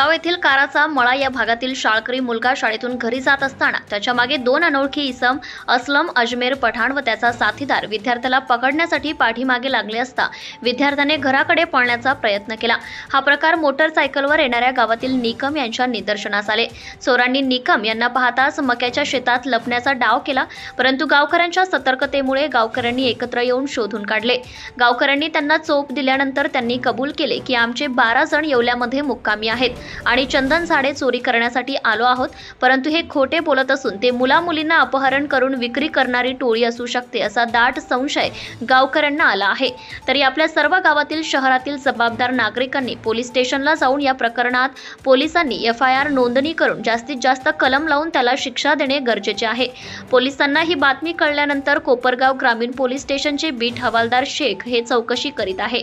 जळगाव येथील काराचा मळा या भागातील शाळकरी मुलगा शाळेतून घरी जात असताना त्याच्या मागे दोन अनोळखी इसम असलम अजमेर पठाण व त्याचा साथीदार विद्यार्थ्याला पकडण्यासाठी पाठीमागे लागले असता विद्यार्थ्याने घराकडे पळण्याचा प्रयत्न केला। हा प्रकार मोटरसायकलवर येणाऱ्या गावातील निकम यांच्या निदर्शनास आले। चोरांनी निकम यांना पाहताच मक्याच्या शेतात लपण्याचा डाव केला, परंतु गावकऱ्यांच्या सतर्कतेमुळे गावकऱ्यांनी एकत्र येऊन शोधून काढले। गावकऱ्यांनी त्यांना चोप दिल्यानंतर त्यांनी कबूल केले की आमचे 12 जण येवल्यामध्ये मुक्कामी आहेत आणि चंदन झाडे चोरी करण्यासाठी आलो आहोत, परंतु हे खोटे बोलत असून ते मुला-मुलींना अपहरण करून विक्री करणारी टोळी असू शकते असा दाट संशय गावकऱ्यांना आला आहे। तरी आपल्या सर्व गावातील शहरातील जबाबदार नागरिकांनी पोलीस स्टेशनला जाऊन या प्रकरणात पोलिसांनी FIR नोंदणी करून जास्तीत जास्त कलम लावून त्याला शिक्षा देणे गरजेचे आहे। पोलिसांना ही बातमी कळल्यानंतर कोपरगाव ग्रामीण पोलीस स्टेशनचे बीट हवालदार शेख हे चौकशी करीत आहे।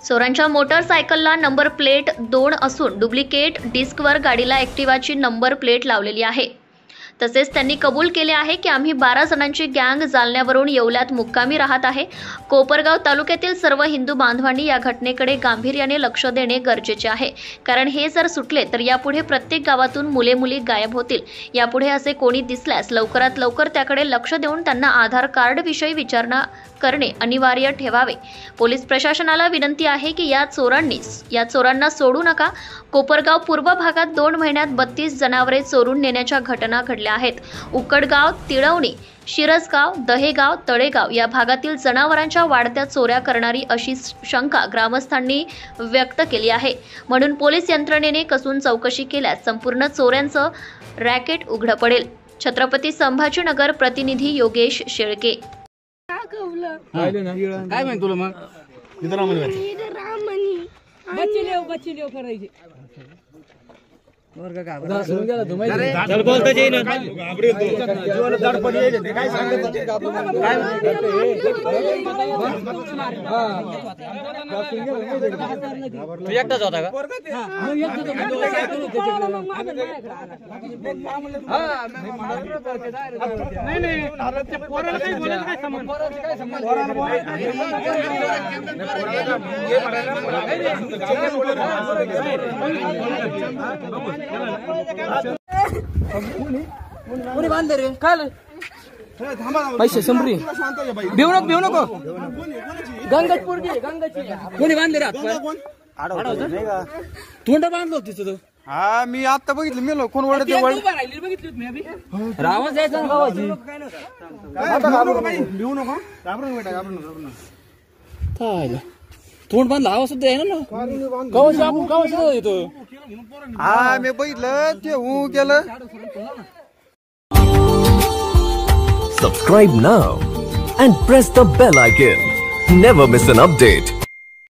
चोरांच्या मोटरसायकलला नंबर प्लेट 2 असून डुप्लिकेट डिस्कवर गाडीला ॲक्टिवाची नंबर प्लेट लावलेली आहे। तसेच त्यांनी कबूल केले आहे की आम्ही 12 जणांची गँग जालन्यावरून येवल्यात मुक्कामी राहत आहे। कोपरगाव तालुक्यातील सर्व हिंदू बांधवांनी या घटनेकडे गांभीर्याने लक्ष देणे गरजेचे आहे, कारण हे जर सुटले तर यापुढे प्रत्येक गावातून मुले-मुली गायब होतील। यापुढे असे कोणी दिसल्यास लवकरात लवकर त्याकडे लक्ष देऊन त्यांना आधार कार्ड विषयी विचारणा करणे अनिवार्य ठेवावे। पोलीस प्रशासनाला विनंती आहे की या चोरांना सोडू नका। कोपरगाव पूर्व भागात 2 महिन्यात 32 जनावरे चोरून नेण्याच्या घटना घडल्या आहेत। उकडगाव, तिळवणी, शिरसगाव, दहेगाव, तळेगाव या भागातील जनावरांच्या वाढत्या चोऱ्या करणारी अशी शंका ग्रामस्थांनी व्यक्त केली आहे। म्हणून पोलीस यंत्रणेने कसून चौकशी केल्यास संपूर्ण चोऱ्यांचं रॅकेट उघड पडेल। छत्रपती संभाजीनगर प्रतिनिधी योगेश शेळके। काय म्हणतो तुला मग बच्ची लेव करायची वर्ग का सुन गेला तुम्ही चल बोलता जाई ना जीवन दडपण येते ते काय सांगत काय तू एकटाच होता का नाही नाही ते पोराला काही बोलायचं काय संबंध काय संबंध कोणी बांधले रे काल पैसे संपरी भिवू नको गंगाची कोणी बांधले रे तोंड बांधलो तिथं हा मी आता बघितलं मेलो कोण वळत रावण जायचं गावाची भिवू नको घाबरून तोंड बांधला आवाज सुद्धा आहे ना गावाची आपण गावाची येतो हा मी बघितलं ते हू केलं। Subscribe now and press the bell icon. Never miss an update.